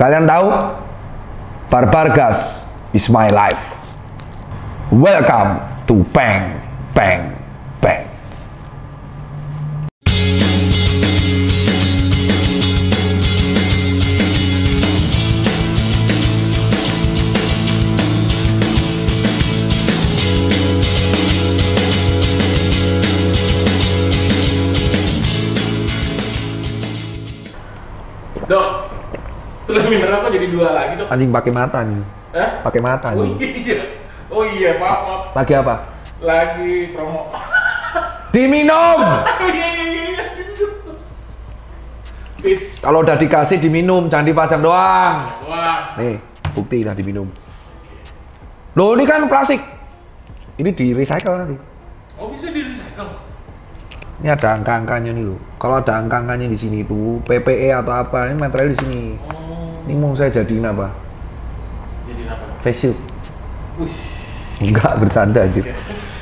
Kalian tahu? Barbar Gas is my life. Welcome to Bang Bang Bang. Dok, tulang mineral kok jadi 2 lagi, Dok? Anjing pakai mata nih. Pakai mata Oh nih. iya. Oh iya, maaf. Lagi apa? Lagi promo. Diminum. Oh iya. Peace. Kalau udah dikasih diminum, jangan dipajang doang. Wah. Nih, bukti udah diminum. Loh, ini kan plastik. Ini di recycle nanti. Oh, bisa di recycle? Ini ada angka-angkanya nih loh. Kalau ada angka-angkanya di sini itu PPE atau apa, ini material di sini. Oh. Ini mau saya jadiin apa? Jadi apa? Face shield. Wush. Enggak, bercanda anjir.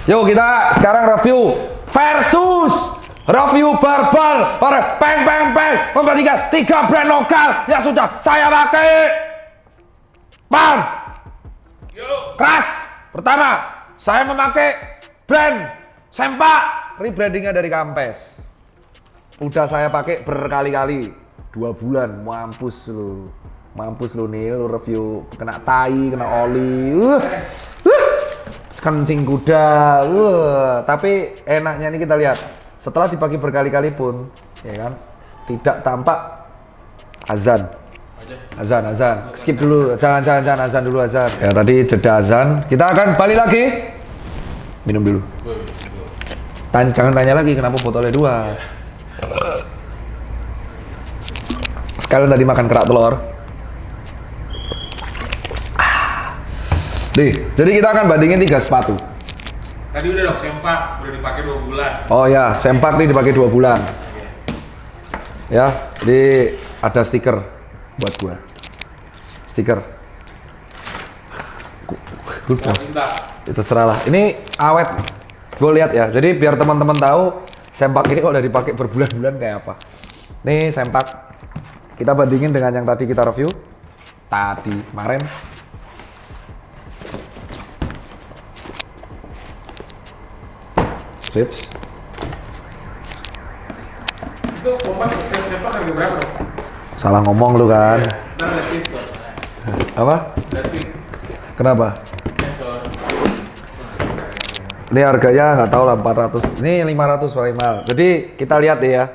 Yuk kita sekarang review versus review Barbar Bang Bang Bang membandingkan 3 brand lokal yang sudah saya pakai. Bang, Yuk. keras. Pertama, saya memakai brand Sempak, rebrandingnya dari Campes. Udah saya pakai berkali-kali, 2 bulan, mampus lu. Mampus lu nih, lu review kena tai, kena oli. Kencing kuda. Tapi enaknya nih kita lihat. Setelah dipakai berkali-kali pun, ya kan, tidak tampak azan. Azan. Skip dulu, jangan azan dulu azan. Ya tadi jeda azan. Kita akan balik lagi. Minum dulu. Jangan tanya lagi kenapa botolnya 2. Sekalian tadi makan kerak telur. Nih, jadi kita akan bandingin 3 sepatu. Tadi udah dok, Sempak udah dipakai 2 bulan. Oh ya, Sempak nih dipakai 2 bulan. Ya, jadi ada stiker buat gua. Stiker. Itu terserah lah. Ini awet. Gue lihat ya. Jadi biar teman-teman tahu Sempak ini kalau udah dipakai berbulan-bulan kayak apa. Nih Sempak. Kita bandingin dengan yang tadi kita review. Tadi kemarin. Sits. Itu kompas Sempak harga berapa dok? Salah ngomong lu kan. Ntar ada tip dok. Apa? Ada tip. Kenapa? Sensor. Ini harganya nggak tahu lah 400. Ini 500 paling mahal. Jadi kita lihat deh ya.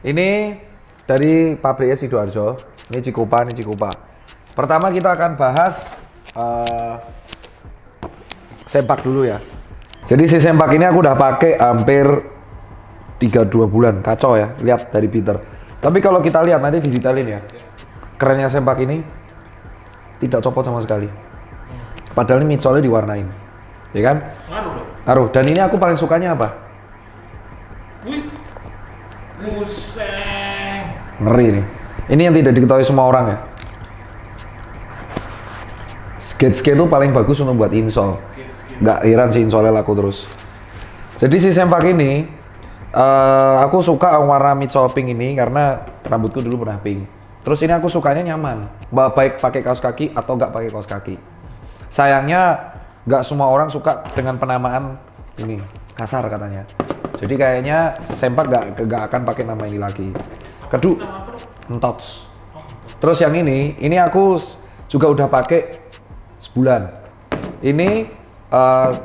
Ini dari pabriknya Sidoarjo. Ini Cikupa, ini Cikupa. Pertama kita akan bahas Sempak dulu ya. Jadi si Sempak ini aku udah pakai hampir 3-2 bulan. Kacau ya, lihat dari Peter. Tapi kalau kita lihat nanti didetailin ya. Kerennya Sempak ini tidak copot sama sekali. Padahal ini midsole diwarnain. Ya kan? Ngaruh dok. Aduh, dan ini aku paling sukanya apa? Wih. Museng. Ngeri nih. Ini yang tidak diketahui semua orang ya. Skate itu paling bagus untuk buat insole. Nggak heran sih insole laku terus. Jadi si Sempak ini, aku suka warna midsole pink ini karena rambutku dulu pernah pink. Terus ini aku sukanya nyaman, baik pakai kaos kaki atau nggak pakai kaos kaki. Sayangnya nggak semua orang suka dengan penamaan ini, kasar katanya. Jadi kayaknya Sempak nggak akan pakai nama ini lagi. Kedua, Entots. Terus yang ini aku juga udah pakai sebulan. Ini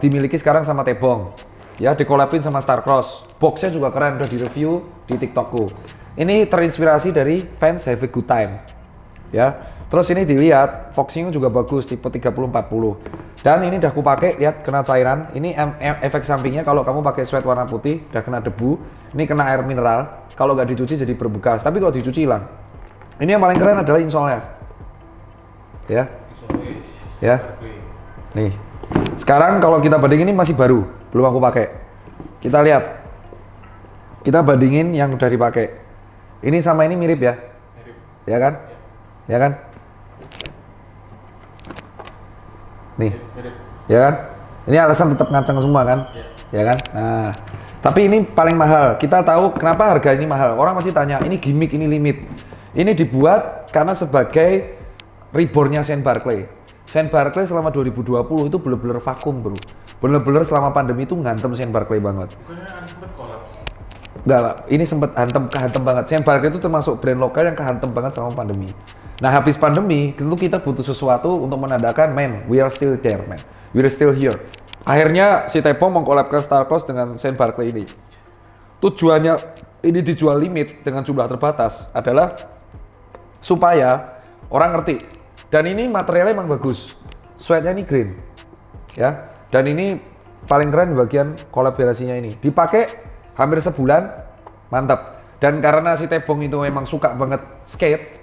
dimiliki sekarang sama Tebong. Ya, dikolabin sama Starcross. Boxnya juga keren, udah di-review di TikTokku. Ini terinspirasi dari fans Have a Good Time. Ya. Terus ini dilihat, Foxing juga bagus, tipe 30-40. Dan ini udah aku pakai, lihat kena cairan. Ini efek sampingnya kalau kamu pakai sweat warna putih, udah kena debu. Ini kena air mineral. Kalau nggak dicuci jadi berbekas, tapi kalau dicuci hilang. Ini yang paling keren adalah insole-nya. Ya. Ya. Nih. Sekarang kalau kita bandingin ini masih baru, belum aku pakai. Kita lihat. Kita bandingin yang udah dipakai. Ini sama ini mirip ya? Mirip. Ya kan? Ya kan? Nih, ya kan? Ini alasan tetap ngaceng semua kan? Ya kan? Nah, tapi ini paling mahal. Kita tahu kenapa harga ini mahal. Orang masih tanya, ini gimmick, ini limit. Ini dibuat karena sebagai reborn-nya Shane Barkley. Shane Barkley selama 2020 itu bener-bener vakum bro. Bener-bener selama pandemi itu ngantem Shane Barkley banget. Bukannya ada sempet kolaps? Enggak, ini sempet kehantem banget. Shane Barkley itu termasuk brand lokal yang kehantem banget selama pandemi. Nah habis pandemi, tentu kita butuh sesuatu untuk menandakan, man, we are still there, man. We are still here. Akhirnya si Tepong mengkolabkan Starcross dengan Shane Barkley ini. Tujuannya ini dijual limit dengan jumlah terbatas adalah supaya orang ngerti. Dan ini materialnya emang bagus. Sweatnya ini green, ya. Dan ini paling keren di bagian kolaborasinya ini. Dipakai hampir sebulan, mantap. Dan karena si Tebong itu memang suka banget skate,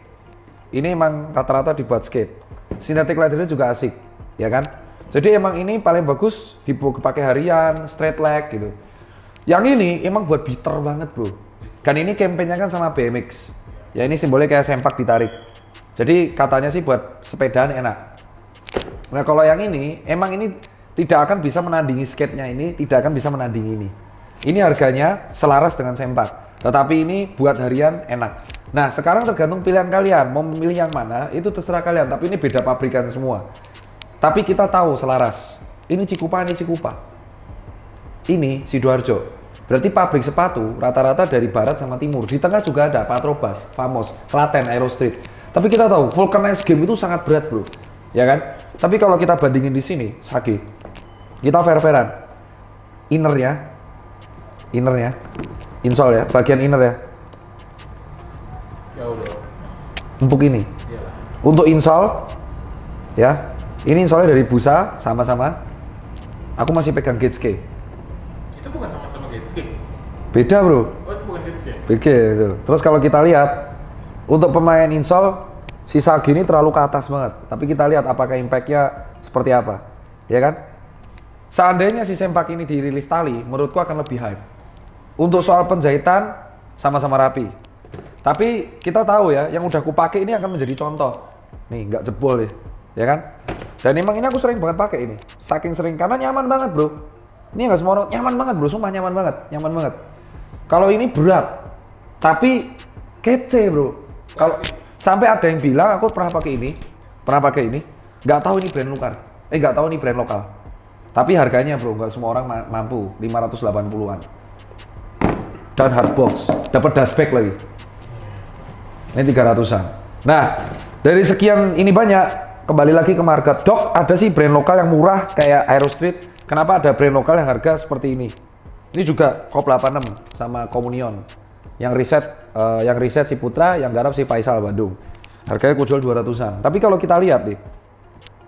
ini emang rata-rata dibuat skate. Synthetic leathernya juga asik, ya kan? Jadi emang ini paling bagus dipakai harian, straight leg gitu. Yang ini emang buat beater banget bro. Kan ini campaign-nya kan sama BMX. Ya ini simbolnya kayak sempak ditarik. Jadi katanya sih buat sepedaan enak. Nah kalau yang ini, emang ini tidak akan bisa menandingi skate-nya ini, tidak akan bisa menandingi ini. Ini harganya selaras dengan sempak. Tetapi ini buat harian enak. Nah sekarang tergantung pilihan kalian, mau memilih yang mana, itu terserah kalian. Tapi ini beda pabrikan semua. Tapi kita tahu selaras. Ini Cikupa, ini Cikupa. Ini Sidoarjo. Berarti pabrik sepatu rata-rata dari barat sama timur. Di tengah juga ada Patrobas, Famos, Klaten, Aero Street. Tapi kita tahu vulcanize game itu sangat berat bro, ya kan? Tapi kalau kita bandingin di sini, Sage, kita fair-fairan. Innernya, insole ya, bagian inner ya. Ya udah. Empuk ini. Iyalah. Untuk insole, ya, ini insole dari Busa, sama-sama. Aku masih pegang Getske. Itu bukan sama-sama Getske. Beda bro. Oh itu bukan Getske. Beda gitu. Terus kalau kita lihat, untuk pemain insole, si Sage ini terlalu ke atas banget. Tapi kita lihat apakah impact-nya seperti apa, ya kan? Seandainya si sempak ini dirilis tali, menurutku akan lebih hype. Untuk soal penjahitan, sama-sama rapi. Tapi kita tahu ya, yang udah aku pakai ini akan menjadi contoh. Nih, nggak jebol ya kan? Dan emang ini aku sering banget pakai ini. Saking sering, karena nyaman banget bro. Ini nggak semua orang, nyaman banget bro, sumpah nyaman banget. Kalau ini berat, tapi kece bro. Kalau sampai ada yang bilang aku pernah pakai ini, nggak tahu ini brand lokal, nggak tahu ini brand lokal. Tapi harganya bro, nggak semua orang mampu, 580-an. Dan hardbox, dapat dashback lagi. Ini 300-an. Nah, dari sekian ini banyak, kembali lagi ke market. Dok, ada sih brand lokal yang murah kayak Aero Street. Kenapa ada brand lokal yang harga seperti ini? Ini juga Kop 86 sama Komunion. Yang riset si Putra, yang garap si Faisal Bandung. Harganya aku jual 200-an. Tapi kalau kita lihat nih,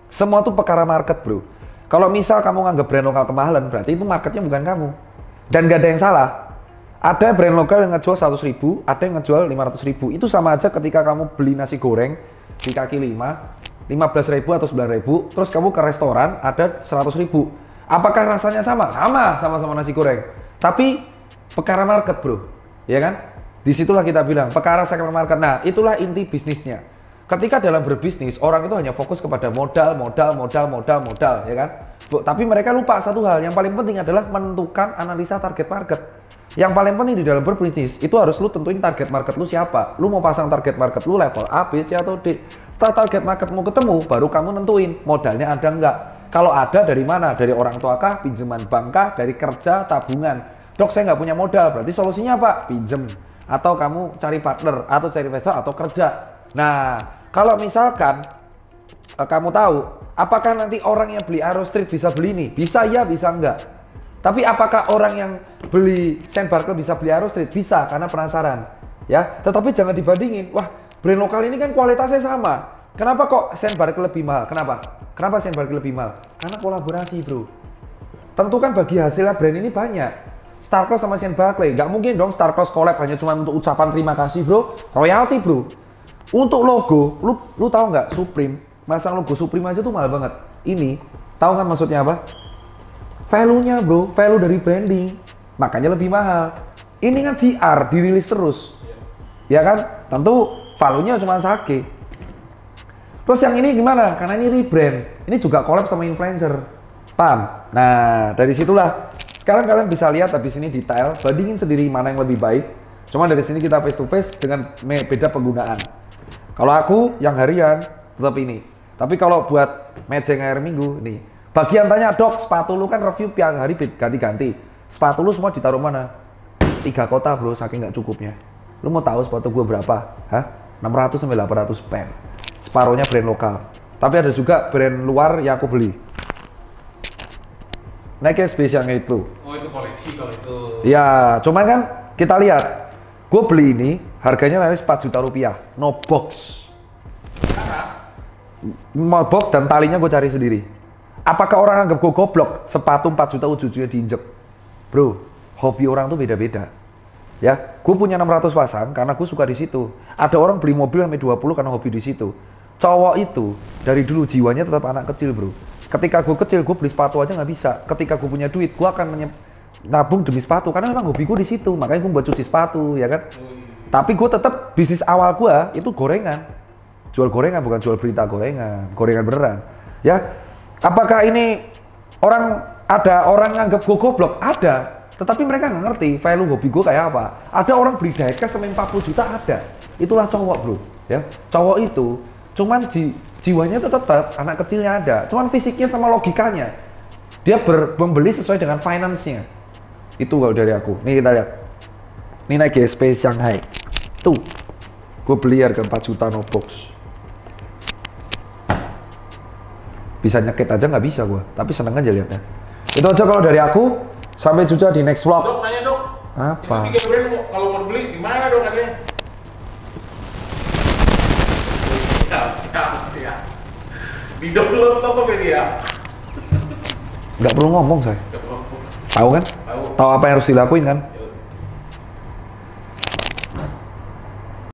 semua tuh perkara market bro. Kalau misal kamu nganggap brand lokal kemahalan, berarti itu marketnya bukan kamu. Dan gak ada yang salah. Ada brand lokal yang ngejual 100.000, ada yang ngejual 500.000. Itu sama aja ketika kamu beli nasi goreng di kaki 5, 15.000 atau 9.000, terus kamu ke restoran ada 100.000. Apakah rasanya sama? Sama-sama nasi goreng. Tapi perkara market bro, ya kan? Disitulah kita bilang perkara segmen market. Nah, itulah inti bisnisnya. Ketika dalam berbisnis, orang itu hanya fokus kepada modal, ya kan? Tapi mereka lupa satu hal, yang paling penting adalah menentukan analisa target market. Yang paling penting di dalam berbisnis, itu harus lu tentuin target market lu siapa. Lu mau pasang target market lu level A, B, C, atau D. Setelah target marketmu ketemu, baru kamu nentuin modalnya ada nggak. Kalau ada, dari mana? Dari orang tua kah? Pinjaman bank kah? Dari kerja, tabungan? Dok, saya nggak punya modal, berarti solusinya apa? Pinjem. Atau kamu cari partner, atau cari investor, atau kerja. Nah, kalau misalkan kamu tahu, apakah nanti orang yang beli Aero Street bisa beli ini? Bisa ya, bisa enggak. Tapi apakah orang yang beli Shane Barkley bisa beli Aero Street? Bisa, karena penasaran. Ya, tetapi jangan dibandingin. Wah, brand lokal ini kan kualitasnya sama. Kenapa kok Shane Barkley lebih mahal? Kenapa Shane Barkley lebih mahal? Karena kolaborasi, bro. Tentu kan bagi hasilnya brand ini banyak. Starcross sama Shane Barkley, nggak mungkin dong Starcross collab hanya cuma untuk ucapan terima kasih, bro. Royalty, bro. Untuk logo, lu tahu nggak Supreme? Masang logo Supreme aja tuh mahal banget. Ini, tahu kan maksudnya apa? Value-nya bro, value dari branding. Makanya lebih mahal. Ini kan GR, dirilis terus. Ya kan? Tentu value-nya cuma Sage. Terus yang ini gimana? Karena ini rebrand. Ini juga collab sama influencer. Paham? Nah, dari situlah. Sekarang kalian bisa lihat habis ini detail. Bandingin sendiri mana yang lebih baik. Cuma dari sini kita face to face dengan beda penggunaan. Kalau aku yang harian, tetap ini. Tapi kalau buat mejeng air minggu, nih. Bagian tanya, Dok, sepatu lu kan review tiap hari ganti-ganti. Sepatu lu semua ditaruh mana? 3 kota bro, saking nggak cukupnya. Lu mau tahu sepatu gue berapa? Hah? 600 sampai 800 pen. Separuhnya brand lokal. Tapi ada juga brand luar yang aku beli. Nike Space yang itu. Oh itu koleksi kalau itu. Ya, cuman kan kita lihat. Gue beli ini, harganya nyaris 4 juta rupiah. No box. No box dan talinya gue cari sendiri. Apakah orang anggap gue goblok? Sepatu 4 juta ujung-ujungnya diinjek. Bro, hobi orang tuh beda-beda. Ya, gue punya 600 pasang karena gue suka di situ. Ada orang beli mobil sampai 20 karena hobi di situ. Cowok itu dari dulu jiwanya tetap anak kecil, bro. Ketika gue kecil, gue beli sepatu aja nggak bisa. Ketika gue punya duit, gue akan nabung demi sepatu karena memang hobi gue di situ. Makanya gue buat cuci sepatu, ya kan? Tapi gue tetap bisnis awal gue itu gorengan. Jual gorengan bukan jual berita gorengan, gorengan beneran. Ya, apakah ini ada orang nganggap gue goblok? Ada. Tetapi mereka nggak ngerti value hobi gue kayak apa. Ada orang beli diecast sampai 40 juta ada. Itulah cowok, bro. Ya, cowok itu cuman jiwanya tetap anak kecilnya ada. Cuman fisiknya sama logikanya. Dia membeli sesuai dengan finance-nya. Itu kalau dari aku. Nih kita lihat. Ini Nike Space Shanghai. Tuh. Gue beli harga 4 juta no box. Bisa nyekit aja nggak bisa gue. Tapi seneng aja liatnya. Itu aja kalau dari aku. Sampai jumpa di next vlog. Dok, nanya dok. Apa? Itu 3 brand kalau mau beli di mana dong adanya? Siap. Di download Tokopedia. Nggak perlu ngomong saya. Nggak perlu. Tahu kan? Tahu. Tahu apa yang harus dilakuin kan?